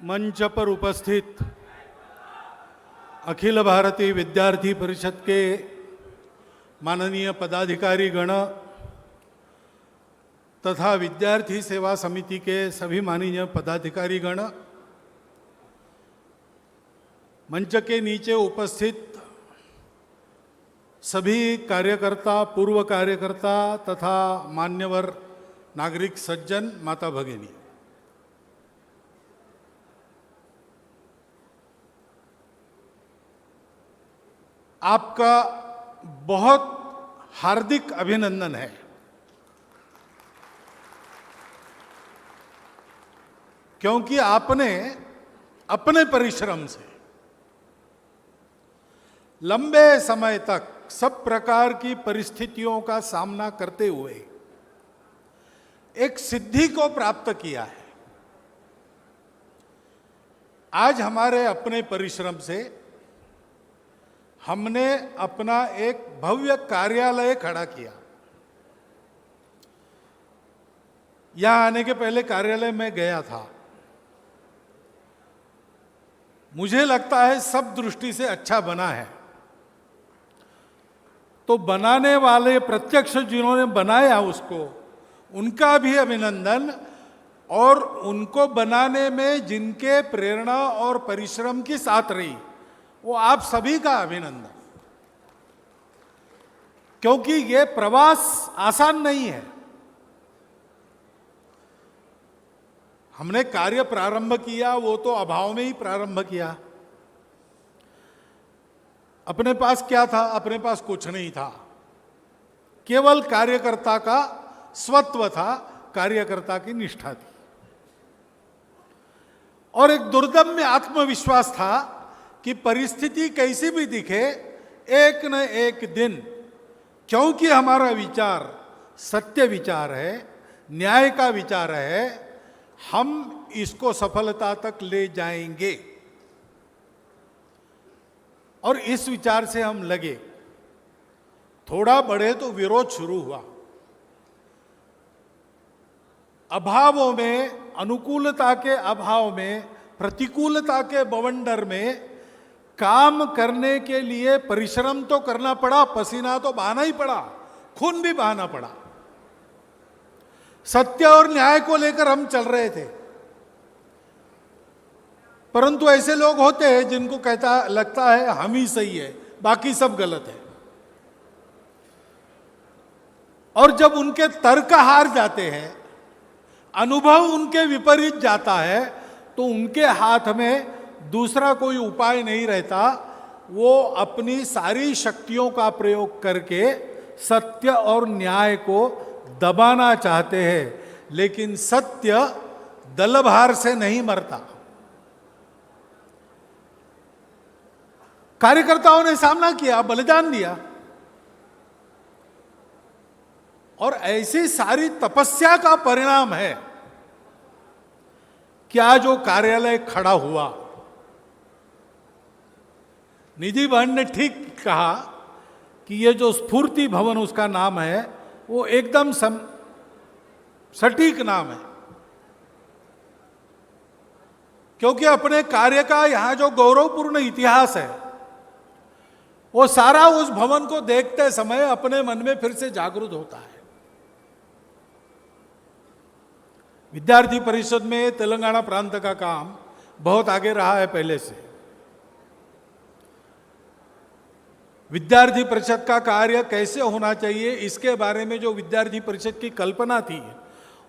मंच पर उपस्थित अखिल भारतीय विद्यार्थी परिषद के माननीय पदाधिकारी गण तथा विद्यार्थी सेवा समिति के सभी माननीय पदाधिकारी गण, मंच के नीचे उपस्थित सभी कार्यकर्ता, पूर्व कार्यकर्ता तथा मान्यवर नागरिक सज्जन, माता भगिनी, आपका बहुत हार्दिक अभिनंदन है। क्योंकि आपने अपने परिश्रम से लंबे समय तक सब प्रकार की परिस्थितियों का सामना करते हुए एक सिद्धि को प्राप्त किया है। आज हमारे अपने परिश्रम से हमने अपना एक भव्य कार्यालय खड़ा किया। यहां आने के पहले कार्यालय में गया था। मुझे लगता है सब दृष्टि से अच्छा बना है। तो बनाने वाले प्रत्यक्ष जिन्होंने बनाया उसको, उनका भी अभिनंदन, और उनको बनाने में जिनके प्रेरणा और परिश्रम की साथ रही वो आप सभी का अभिनंदन। क्योंकि ये प्रवास आसान नहीं है। हमने कार्य प्रारंभ किया वो तो अभाव में ही प्रारंभ किया। अपने पास क्या था? अपने पास कुछ नहीं था। केवल कार्यकर्ता का स्वत्व था, कार्यकर्ता की निष्ठा थी और एक दुर्दम्य आत्मविश्वास था कि परिस्थिति कैसी भी दिखे, एक न एक दिन, क्योंकि हमारा विचार सत्य विचार है, न्याय का विचार है, हम इसको सफलता तक ले जाएंगे। और इस विचार से हम लगे। थोड़ा बढ़े तो विरोध शुरू हुआ। अभावों में, अनुकूलता के अभाव में, प्रतिकूलता के बवंडर में काम करने के लिए परिश्रम तो करना पड़ा, पसीना तो बहाना ही पड़ा, खून भी बहाना पड़ा। सत्य और न्याय को लेकर हम चल रहे थे। परंतु ऐसे लोग होते हैं जिनको लगता है हम ही सही है, बाकी सब गलत है। और जब उनके तर्क हार जाते हैं, अनुभव उनके विपरीत जाता है, तो उनके हाथ में दूसरा कोई उपाय नहीं रहता। वो अपनी सारी शक्तियों का प्रयोग करके सत्य और न्याय को दबाना चाहते हैं। लेकिन सत्य दलभार से नहीं मरता। कार्यकर्ताओं ने सामना किया, बलिदान दिया, और ऐसी सारी तपस्या का परिणाम है क्या जो कार्यालय खड़ा हुआ। निधि बहन ने ठीक कहा कि ये जो स्फूर्ति भवन उसका नाम है, वो एकदम सटीक नाम है। क्योंकि अपने कार्य का यहां जो गौरवपूर्ण इतिहास है, वो सारा उस भवन को देखते समय अपने मन में फिर से जागृत होता है। विद्यार्थी परिषद में तेलंगाना प्रांत का काम बहुत आगे रहा है पहले से। विद्यार्थी परिषद का कार्य कैसे होना चाहिए, इसके बारे में जो विद्यार्थी परिषद की कल्पना थी,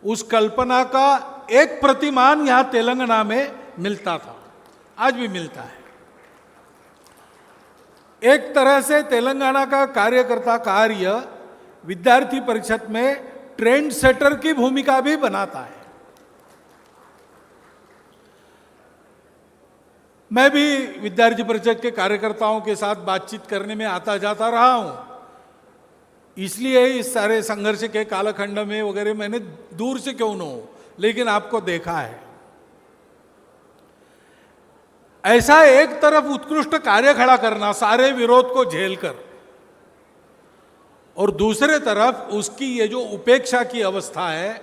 उस कल्पना का एक प्रतिमान यहां तेलंगाना में मिलता था, आज भी मिलता है। एक तरह से तेलंगाना का कार्यकर्ता कार्य विद्यार्थी परिषद में ट्रेंड सेटर की भूमिका भी बनाता है। मैं भी विद्यार्थी परिषद के कार्यकर्ताओं के साथ बातचीत करने में आता जाता रहा हूं। इसलिए इस सारे संघर्ष के कालखंड में वगैरह मैंने दूर से क्यों न हो, लेकिन आपको देखा है। ऐसा एक तरफ उत्कृष्ट कार्य खड़ा करना, सारे विरोध को झेलकर, और दूसरे तरफ उसकी ये जो उपेक्षा की अवस्था है,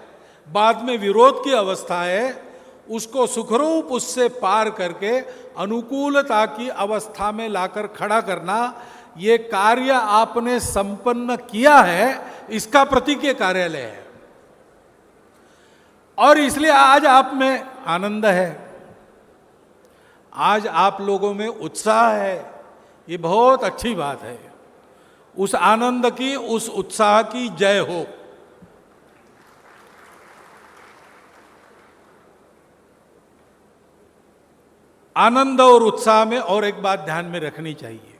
बाद में विरोध की अवस्था है, उसको सुखरूप उससे पार करके अनुकूलता की अवस्था में लाकर खड़ा करना, ये कार्य आपने संपन्न किया है, इसका प्रतीक ये कार्यालय है। और इसलिए आज आप में आनंद है, आज आप लोगों में उत्साह है, ये बहुत अच्छी बात है। उस आनंद की, उस उत्साह की जय हो। आनंद और उत्साह में और एक बात ध्यान में रखनी चाहिए।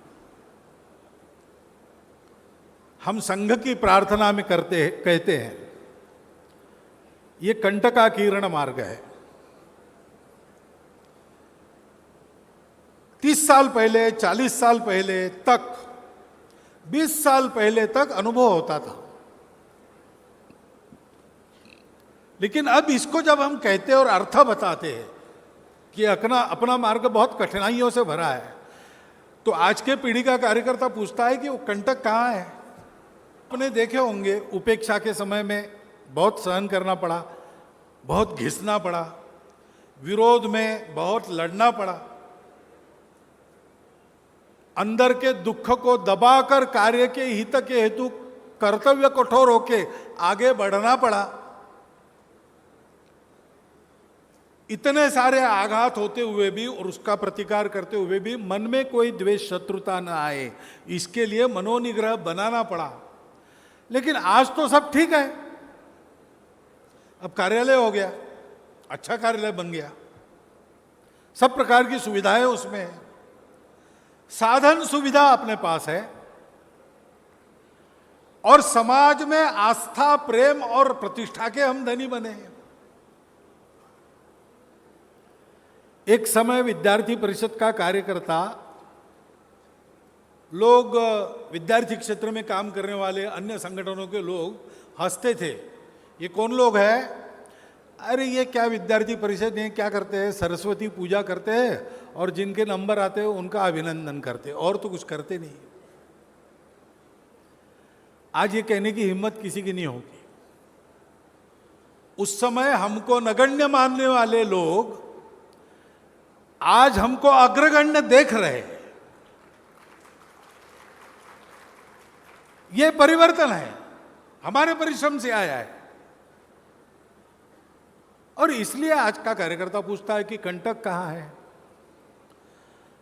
हम संघ की प्रार्थना में कहते हैं ये कंटकाकीर्ण मार्ग है। 30 साल पहले, 40 साल पहले तक, 20 साल पहले तक अनुभव होता था, लेकिन अब इसको जब हम कहते और अर्थ बताते हैं कि अपना मार्ग बहुत कठिनाइयों से भरा है, तो आज के पीढ़ी का कार्यकर्ता पूछता है कि वो कंटक कहाँ है। आपने देखे होंगे उपेक्षा के समय में बहुत सहन करना पड़ा, बहुत घिसना पड़ा, विरोध में बहुत लड़ना पड़ा, अंदर के दुख को दबाकर कार्य के हित के हेतु कर्तव्य कठोर होके आगे बढ़ना पड़ा। इतने सारे आघात होते हुए भी और उसका प्रतिकार करते हुए भी मन में कोई द्वेष शत्रुता न आए, इसके लिए मनोनिग्रह बनाना पड़ा। लेकिन आज तो सब ठीक है, अब कार्यालय हो गया, अच्छा कार्यालय बन गया, सब प्रकार की सुविधाएं उसमें है, साधन सुविधा अपने पास है, और समाज में आस्था, प्रेम और प्रतिष्ठा के हम धनी बने हैं। एक समय विद्यार्थी परिषद का कार्यकर्ता लोग, विद्यार्थी क्षेत्र में काम करने वाले अन्य संगठनों के लोग हंसते थे, ये कौन लोग हैं, अरे ये क्या विद्यार्थी परिषद है, क्या करते हैं, सरस्वती पूजा करते हैं और जिनके नंबर आते हैं उनका अभिनंदन करते हैं, और तो कुछ करते नहीं। आज ये कहने की हिम्मत किसी की नहीं होगी। उस समय हमको नगण्य मानने वाले लोग आज हमको अग्रगण्य देख रहे हैं। ये परिवर्तन है, हमारे परिश्रम से आया है। और इसलिए आज का कार्यकर्ता पूछता है कि कंटक कहां है।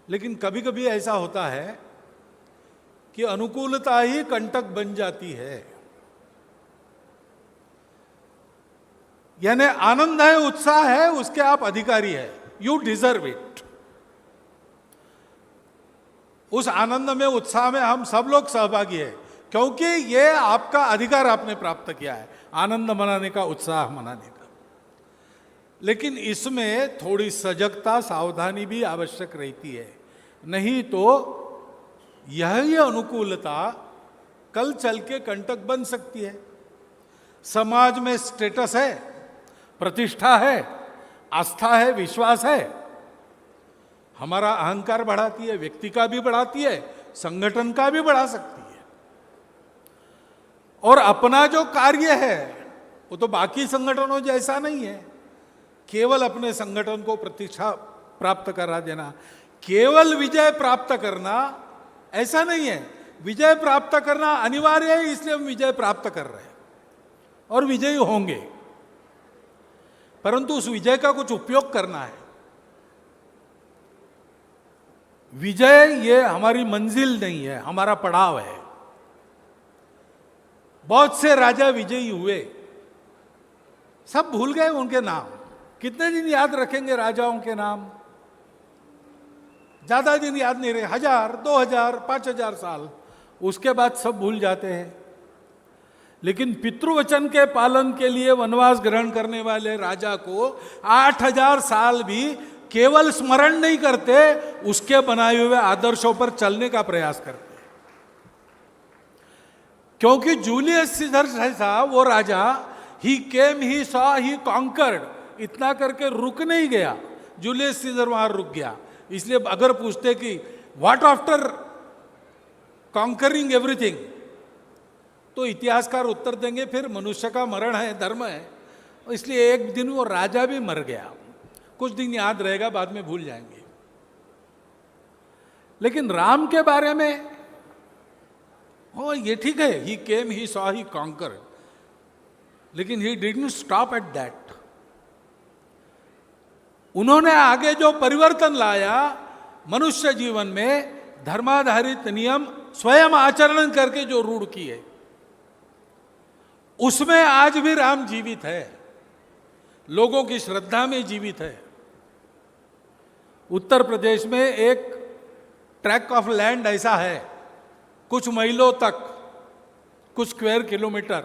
लेकिन कभी कभी ऐसा होता है कि अनुकूलता ही कंटक बन जाती है। यानी आनंद है, उत्साह है, उसके आप अधिकारी है, यू डिजर्व इट। उस आनंद में, उत्साह में हम सब लोग सहभागी हैं, क्योंकि ये आपका अधिकार आपने प्राप्त किया है, आनंद मनाने का, उत्साह मनाने का। लेकिन इसमें थोड़ी सजगता, सावधानी भी आवश्यक रहती है, नहीं तो यही अनुकूलता कल चल के कंटक बन सकती है। समाज में स्टेटस है, प्रतिष्ठा है, आस्था है, विश्वास है, हमारा अहंकार बढ़ाती है, व्यक्ति का भी बढ़ाती है, संगठन का भी बढ़ा सकती है। और अपना जो कार्य है वो तो बाकी संगठनों जैसा नहीं है, केवल अपने संगठन को प्रतिष्ठा प्राप्त करा देना, केवल विजय प्राप्त करना ऐसा नहीं है। विजय प्राप्त करना अनिवार्य है, इसलिए हम विजय प्राप्त कर रहे हैं और विजयी होंगे, परंतु उस विजय का कुछ उपयोग करना है। विजय ये हमारी मंजिल नहीं है, हमारा पड़ाव है। बहुत से राजा विजयी हुए, सब भूल गए उनके नाम। कितने दिन याद रखेंगे राजाओं के नाम? ज्यादा दिन याद नहीं रहे, 1000, 2000, 5000 साल, उसके बाद सब भूल जाते हैं। लेकिन पितृवचन के पालन के लिए वनवास ग्रहण करने वाले राजा को 8000 साल भी केवल स्मरण नहीं करते, उसके बनाए हुए आदर्शों पर चलने का प्रयास करते। क्योंकि जूलियस सीजर जैसा वो राजा, ही केम, ही सॉ, ही कॉन्कर्ड, इतना करके रुक नहीं गया। जूलियस सीजर वहां रुक गया। इसलिए अगर पूछते कि व्हाट आफ्टर कॉन्करिंग एवरीथिंग, तो इतिहासकार उत्तर देंगे फिर मनुष्य का मरण है, धर्म है। इसलिए एक दिन वो राजा भी मर गया। कुछ दिन याद रहेगा, बाद में भूल जाएंगे। लेकिन राम के बारे में हो, ये ठीक है, ही केम, ही सॉ, ही कॉन्कर, लेकिन he didn't stop at that. उन्होंने आगे जो परिवर्तन लाया मनुष्य जीवन में, धर्माधारित नियम स्वयं आचरण करके जो रूढ़ किए, उसमें आज भी राम जीवित है, लोगों की श्रद्धा में जीवित है। उत्तर प्रदेश में एक ट्रैक्ट ऑफ लैंड ऐसा है, कुछ मीलों तक, कुछ स्क्वायर किलोमीटर,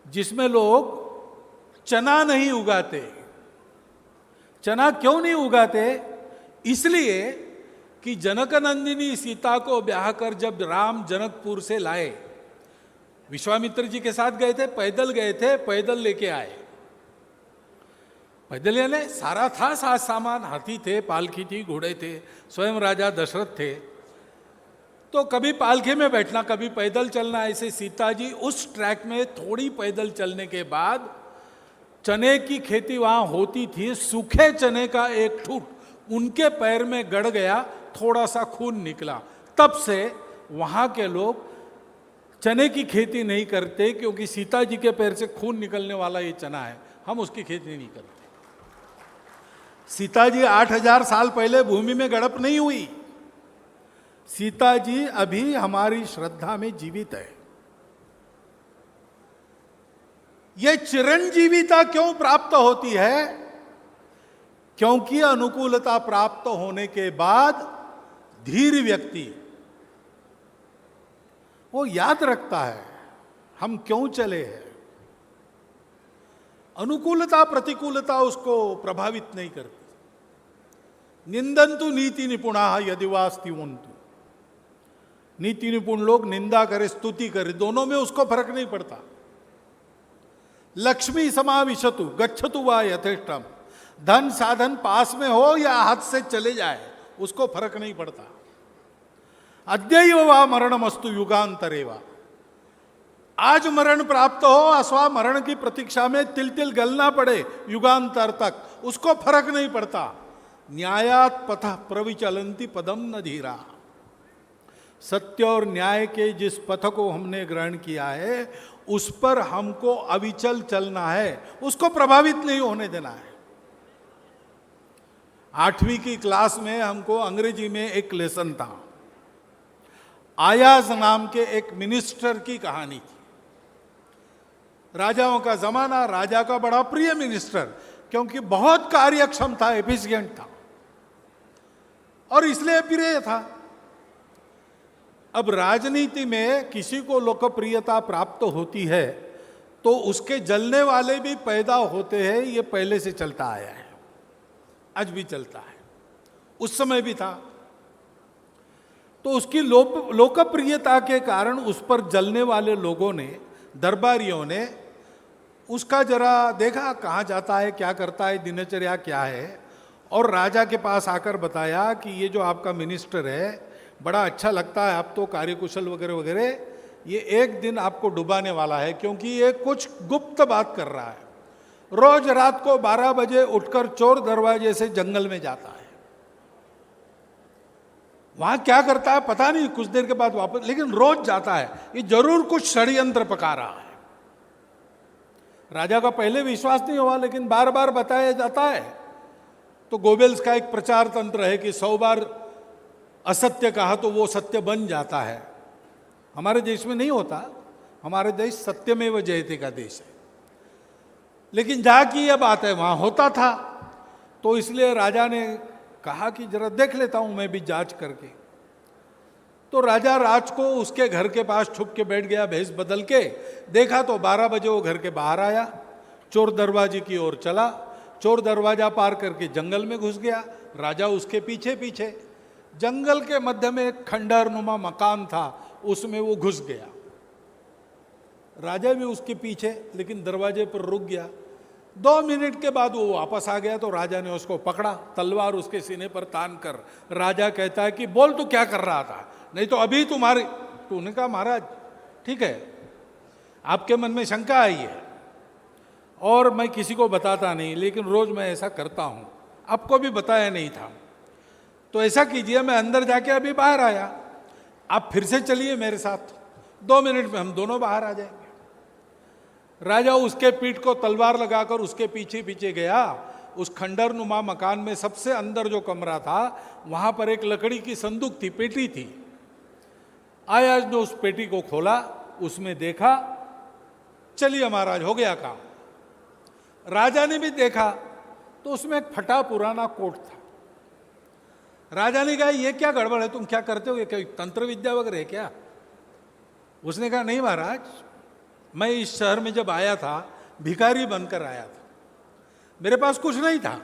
जिसमें लोग चना नहीं उगाते। चना क्यों नहीं उगाते? इसलिए कि जनकनंदिनी सीता को ब्याह कर जब राम जनकपुर से लाए, विश्वामित्र जी के साथ गए थे, पैदल गए थे, पैदल लेके आए। पैदल यानी सारा था साथ सामान, हाथी थे, पालकी थी, घोड़े थे, स्वयं राजा दशरथ थे। तो कभी पालकी में बैठना, कभी पैदल चलना, ऐसे सीता जी उस ट्रैक में थोड़ी पैदल चलने के बाद, चने की खेती वहां होती थी, सूखे चने का एक ठूठ उनके पैर में गड़ गया, थोड़ा सा खून निकला। तब से वहां के लोग चने की खेती नहीं करते, क्योंकि सीता जी के पैर से खून निकलने वाला ये चना है, हम उसकी खेती नहीं करते। सीता जी 8000 साल पहले भूमि में गड़प नहीं हुई। सीता जी अभी हमारी श्रद्धा में जीवित है। यह चिरंजीविता क्यों प्राप्त होती है? क्योंकि अनुकूलता प्राप्त होने के बाद धीर व्यक्ति वो याद रखता है हम क्यों चले हैं। अनुकूलता प्रतिकूलता उसको प्रभावित नहीं करती। निंदन्तु नीति निपुणा यदि वा स्तुवन्तु, नीति निपुण लोग निंदा करे स्तुति करे, दोनों में उसको फर्क नहीं पड़ता। लक्ष्मी समाविशतु गच्छतु वा यथेष्टम, धन साधन पास में हो या हाथ से चले जाए, उसको फर्क नहीं पड़ता। अद्यैव वा मरणमस्तु युगांतरेवा, आज मरण प्राप्त हो अथवा मरण की प्रतीक्षा में तिल तिल गलना पड़े युगांतर तक, उसको फर्क नहीं पड़ता। न्यायात पथ प्रविचलंती पदम न धीरा, सत्य और न्याय के जिस पथ को हमने ग्रहण किया है उस पर हमको अविचल चलना है, उसको प्रभावित नहीं होने देना है। 8वीं की क्लास में हमको अंग्रेजी में एक लेसन था, आयाज नाम के एक मिनिस्टर की कहानी थी। राजाओं का जमाना, राजा का बड़ा प्रिय मिनिस्टर, क्योंकि बहुत कार्यक्षम था, एफिशिएंट था और इसलिए प्रिय था। अब राजनीति में किसी को लोकप्रियता प्राप्त होती है तो उसके जलने वाले भी पैदा होते हैं, ये पहले से चलता आया है, आज भी चलता है, उस समय भी था। तो उसकी लोकप्रियता के कारण उस पर जलने वाले लोगों ने, दरबारियों ने उसका जरा देखा, कहाँ जाता है, क्या करता है, दिनचर्या क्या है, और राजा के पास आकर बताया कि ये जो आपका मिनिस्टर है बड़ा अच्छा लगता है, आप तो कार्यकुशल वगैरह वगैरह, ये एक दिन आपको डुबाने वाला है, क्योंकि ये कुछ गुप्त बात कर रहा है। रोज रात को 12 बजे उठकर चोर दरवाजे से जंगल में जाता है, वहां क्या करता है पता नहीं, कुछ देर के बाद वापस, लेकिन रोज जाता है, ये जरूर कुछ षड्यंत्र पका रहा है। राजा का पहले विश्वास नहीं हुआ, लेकिन बार बार बताया जाता है। तो गोबेल्स का एक प्रचार तंत्र है कि 100 बार असत्य कहा तो वो सत्य बन जाता है। हमारे देश में नहीं होता, हमारे देश सत्यमेव जयते का देश है, लेकिन जहाँ की यह बात है वहाँ होता था। तो इसलिए राजा ने कहा कि जरा देख लेता हूँ मैं भी जांच करके। तो राजा राज को उसके घर के पास छुप के बैठ गया, भेष बदल के। देखा तो 12 बजे वो घर के बाहर आया, चोर दरवाजे की ओर चला, चोर दरवाजा पार करके जंगल में घुस गया, राजा उसके पीछे पीछे। जंगल के मध्य में एक खंडहर नुमा मकान था, उसमें वो घुस गया, राजा भी उसके पीछे, लेकिन दरवाजे पर रुक गया। 2 मिनट के बाद वो वापस आ गया, तो राजा ने उसको पकड़ा, तलवार उसके सीने पर तान कर। राजा कहता है कि बोल तू क्या कर रहा था, नहीं तो अभी तुम्हारी। तूने कहा महाराज ठीक है, आपके मन में शंका आई है और मैं किसी को बताता नहीं, लेकिन रोज मैं ऐसा करता हूं, आपको भी बताया नहीं था। तो ऐसा कीजिए, मैं अंदर जाके अभी बाहर आया, आप फिर से चलिए मेरे साथ, 2 मिनट में हम दोनों बाहर आ जाएंगे। राजा उसके पीठ को तलवार लगाकर उसके पीछे पीछे गया। उस खंडर नुमा मकान में सबसे अंदर जो कमरा था, वहां पर एक लकड़ी की संदूक थी, पेटी थी। आयाज ने उस पेटी को खोला, उसमें देखा, चलिए महाराज हो गया काम। राजा ने भी देखा तो उसमें एक फटा पुराना कोट था। राजा ने कहा, ये क्या गड़बड़ है, तुम क्या करते हो, ये क्या तंत्र विद्या वगैरह है क्या? उसने कहा, नहीं महाराज, मैं इस शहर में जब आया था भिखारी बनकर आया था, मेरे पास कुछ नहीं था,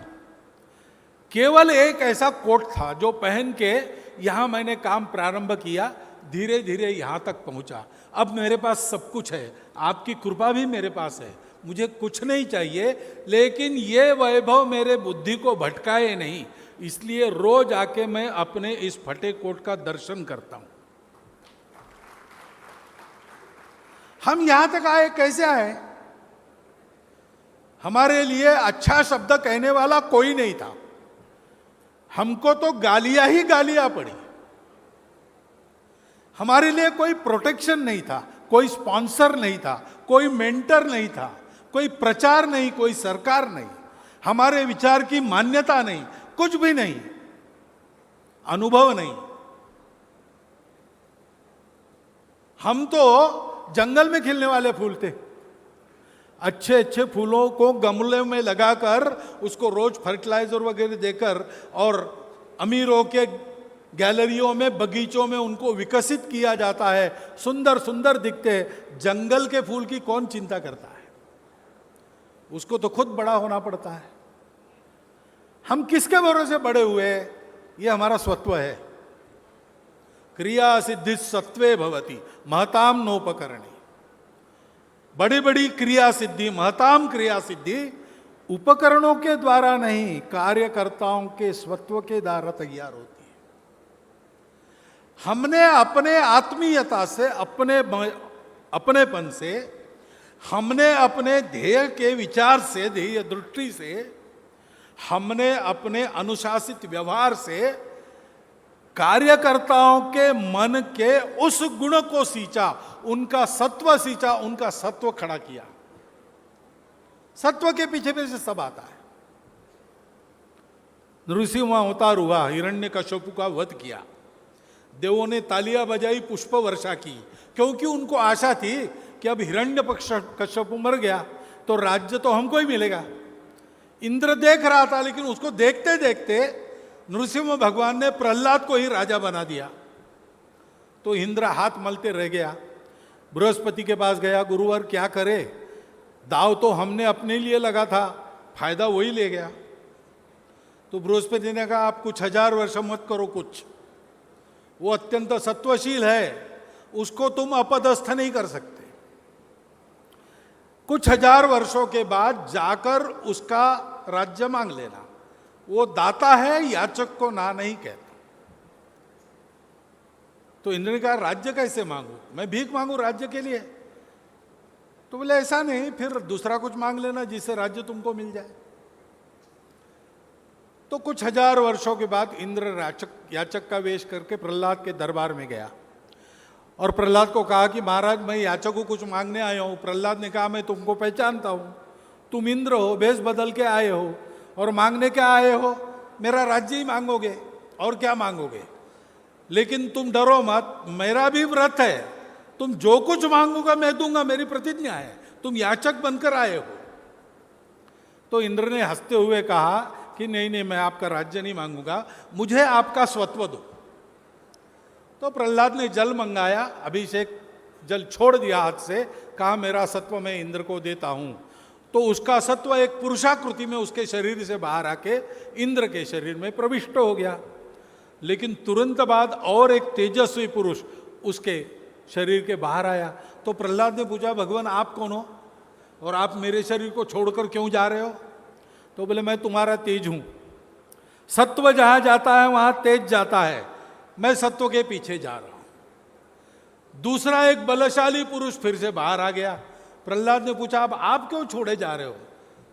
केवल एक ऐसा कोट था जो पहन के यहां मैंने काम प्रारंभ किया, धीरे धीरे यहां तक पहुंचा। अब मेरे पास सब कुछ है, आपकी कृपा भी मेरे पास है, मुझे कुछ नहीं चाहिए, लेकिन ये वैभव मेरे बुद्धि को भटकाए नहीं, इसलिए रोज आके मैं अपने इस फटे कोट का दर्शन करता हूं। हम यहां तक आए कैसे आए? हमारे लिए अच्छा शब्द कहने वाला कोई नहीं था, हमको तो गालियां ही गालियां पड़ी। हमारे लिए कोई प्रोटेक्शन नहीं था, कोई स्पॉन्सर नहीं था, कोई मेंटर नहीं था, कोई प्रचार नहीं, कोई सरकार नहीं, हमारे विचार की मान्यता नहीं, कुछ भी नहीं, अनुभव नहीं। हम तो जंगल में खिलने वाले फूल थे। अच्छे अच्छे फूलों को गमले में लगाकर उसको रोज फर्टिलाइजर वगैरह देकर और अमीरों के गैलरियों में, बगीचों में उनको विकसित किया जाता है, सुंदर सुंदर दिखते हैं। जंगल के फूल की कौन चिंता करता है? उसको तो खुद बड़ा होना पड़ता है। हम किसके भरोसे बड़े हुए? ये हमारा स्वत्व है। क्रिया सिद्धि सत्वे भवति महताम नोपकरणी। बड़ी बड़ी क्रिया सिद्धि, महताम क्रिया सिद्धि उपकरणों के द्वारा नहीं, कार्यकर्ताओं के स्वत्व के द्वारा तैयार होती है। हमने अपने आत्मीयता से, अपनेपन से, हमने अपने ध्येय के विचार से, ध्येय दृष्टि से, हमने अपने अनुशासित व्यवहार से कार्यकर्ताओं के मन के उस गुण को सींचा, उनका सत्व सींचा, उनका सत्व खड़ा किया। सत्व के पीछे पीछे सब आता है। नृसिंह अवतार हुआ, हिरण्यकश्यपु का वध किया, देवों ने तालियां बजाई, पुष्प वर्षा की, क्योंकि उनको आशा थी कि अब हिरण्यकश्यपु मर गया तो राज्य तो हमको ही मिलेगा। इंद्र देख रहा था, लेकिन उसको देखते देखते नृसिंह भगवान ने प्रहलाद को ही राजा बना दिया। तो इंद्र हाथ मलते रह गया। बृहस्पति के पास गया, गुरुवर क्या करे, दाव तो हमने अपने लिए लगा था, फायदा वही ले गया। तो बृहस्पति ने कहा, आप कुछ 1000 वर्ष मत करो कुछ, वो अत्यंत सत्वशील है, उसको तुम अपदस्थ नहीं कर सकते। कुछ 1000 वर्षों के बाद जाकर उसका राज्य मांग लेना। वो दाता है, याचक को ना नहीं कहता। तो इंद्र ने कहा, राज्य कैसे मांगू, मैं भीख मांगू राज्य के लिए? तो बोले ऐसा नहीं, फिर दूसरा कुछ मांग लेना जिससे राज्य तुमको मिल जाए। तो कुछ 1000 वर्षों के बाद इंद्र याचक का वेश करके प्रहलाद के दरबार में गया और प्रहलाद को कहा कि महाराज, मैं याचक को कुछ मांगने आया हूं। प्रहलाद ने कहा, मैं तुमको पहचानता हूं, तुम इंद्र हो, भेष बदल के आए हो और मांगने क्या आए हो? मेरा राज्य ही मांगोगे, और क्या मांगोगे? लेकिन तुम डरो मत, मेरा भी व्रत है, तुम जो कुछ मांगोगा मैं दूंगा, मेरी प्रतिज्ञा है, तुम याचक बनकर आए हो। तो इंद्र ने हंसते हुए कहा कि नहीं नहीं, मैं आपका राज्य नहीं मांगूंगा, मुझे आपका स्वत्व दो। तो प्रहलाद ने जल मंगाया, अभिषेक जल छोड़ दिया हाथ से, कहा मेरा सत्व मैं इंद्र को देता हूं। तो उसका सत्व एक पुरुषाकृति में उसके शरीर से बाहर आके इंद्र के शरीर में प्रविष्ट हो गया। लेकिन तुरंत बाद और एक तेजस्वी पुरुष उसके शरीर के बाहर आया। तो प्रहलाद ने पूछा, भगवान आप कौन हो और आप मेरे शरीर को छोड़कर क्यों जा रहे हो? तो बोले, मैं तुम्हारा तेज हूं, सत्व जहां जाता है वहां तेज जाता है, मैं सत्व के पीछे जा रहा हूं। दूसरा एक बलशाली पुरुष फिर से बाहर आ गया। प्रहलाद ने पूछा, अब आप क्यों छोड़े जा रहे हो?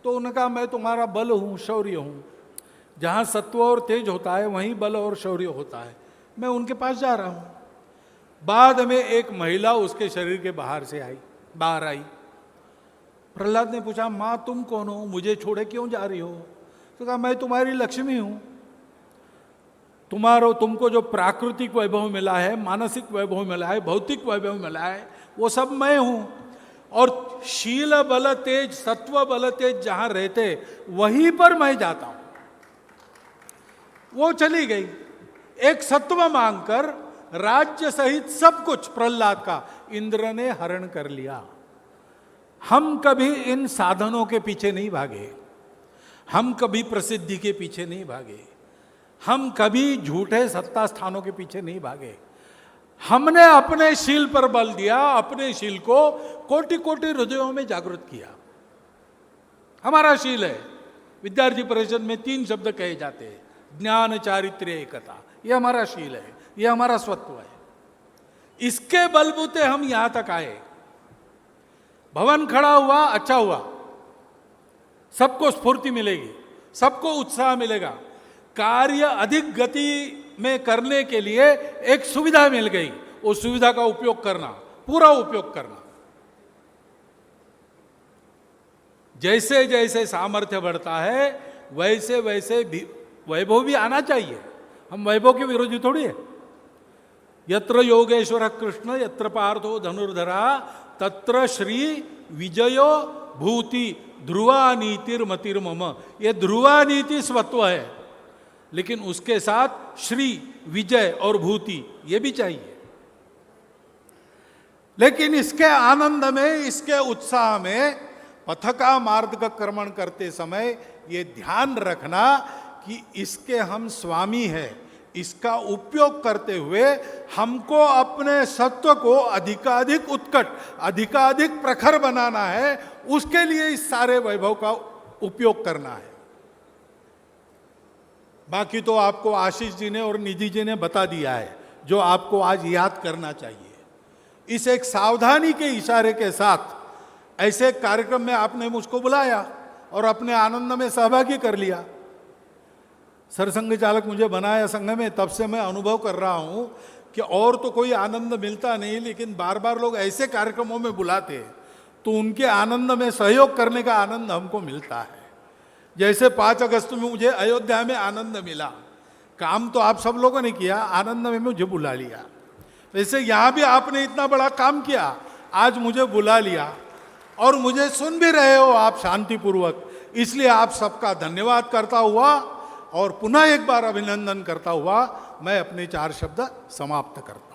तो उन्होंने कहा मैं तुम्हारा बल हूँ, शौर्य हूँ। जहाँ सत्व और तेज होता है वहीं बल और शौर्य होता है। मैं उनके पास जा रहा हूँ। बाद में एक महिला उसके शरीर के बाहर आई। प्रहलाद ने पूछा, माँ तुम कौन हो, मुझे छोड़े क्यों जा रही हो? तो कहा मैं तुम्हारी लक्ष्मी हूँ। तुमको जो प्राकृतिक वैभव मिला है, मानसिक वैभव मिला है, भौतिक वैभव मिला है, वो सब मैं हूँ। और शील बल तेज, सत्व बल तेज जहां रहते वहीं पर मैं जाता हूं। वो चली गई। एक सत्व मांगकर राज्य सहित सब कुछ प्रहलाद का इंद्र ने हरण कर लिया। हम कभी इन साधनों के पीछे नहीं भागे, हम कभी प्रसिद्धि के पीछे नहीं भागे, हम कभी झूठे सत्ता स्थानों के पीछे नहीं भागे। हमने अपने शील पर बल दिया, अपने शील को कोटि कोटि हृदयों में जागृत किया। हमारा शील है। विद्यार्थी परिषद में 3 शब्द कहे जाते हैं, ज्ञान, चारित्र्य, एकता। ये हमारा शील है, ये हमारा स्वत्व है। इसके बलबूते हम यहां तक आए। भवन खड़ा हुआ, अच्छा हुआ, सबको स्फूर्ति मिलेगी, सबको उत्साह मिलेगा। कार्य अधिक गति में करने के लिए एक सुविधा मिल गई, उस सुविधा का उपयोग करना, पूरा उपयोग करना। जैसे जैसे सामर्थ्य बढ़ता है वैसे वैसे वैभव भी आना चाहिए। हम वैभव के विरोधी थोड़ी है। यत्र योगेश्वर कृष्ण यत्र पार्थो धनुर्धरा तत्र श्री विजयो भूति ध्रुवा नीतिर्मतिर्मम। ये ध्रुवा नीति स्वत्व है, लेकिन उसके साथ श्री, विजय और भूति ये भी चाहिए। लेकिन इसके आनंद में, इसके उत्साह में पथका मार्गक्रमण करते समय ये ध्यान रखना कि इसके हम स्वामी हैं। इसका उपयोग करते हुए हमको अपने सत्व को अधिकाधिक उत्कट, अधिकाधिक प्रखर बनाना है। उसके लिए इस सारे वैभव का उपयोग करना है। बाकी तो आपको आशीष जी ने और निधि जी ने बता दिया है, जो आपको आज याद करना चाहिए। इस एक सावधानी के इशारे के साथ ऐसे कार्यक्रम में आपने मुझको बुलाया और अपने आनंद में सहभागी कर लिया। सरसंघ चालक मुझे बनाया संघ में, तब से मैं अनुभव कर रहा हूं कि और तो कोई आनंद मिलता नहीं, लेकिन बार बार लोग ऐसे कार्यक्रमों में बुलाते तो उनके आनंद में सहयोग करने का आनंद हमको मिलता है। जैसे 5 अगस्त में मुझे अयोध्या में आनंद मिला। काम तो आप सब लोगों ने किया, आनंद में मुझे बुला लिया। वैसे यहाँ भी आपने इतना बड़ा काम किया, आज मुझे बुला लिया और मुझे सुन भी रहे हो आप शांतिपूर्वक। इसलिए आप सबका धन्यवाद करता हुआ और पुनः एक बार अभिनंदन करता हुआ मैं अपने 4 शब्द समाप्त करता हूं।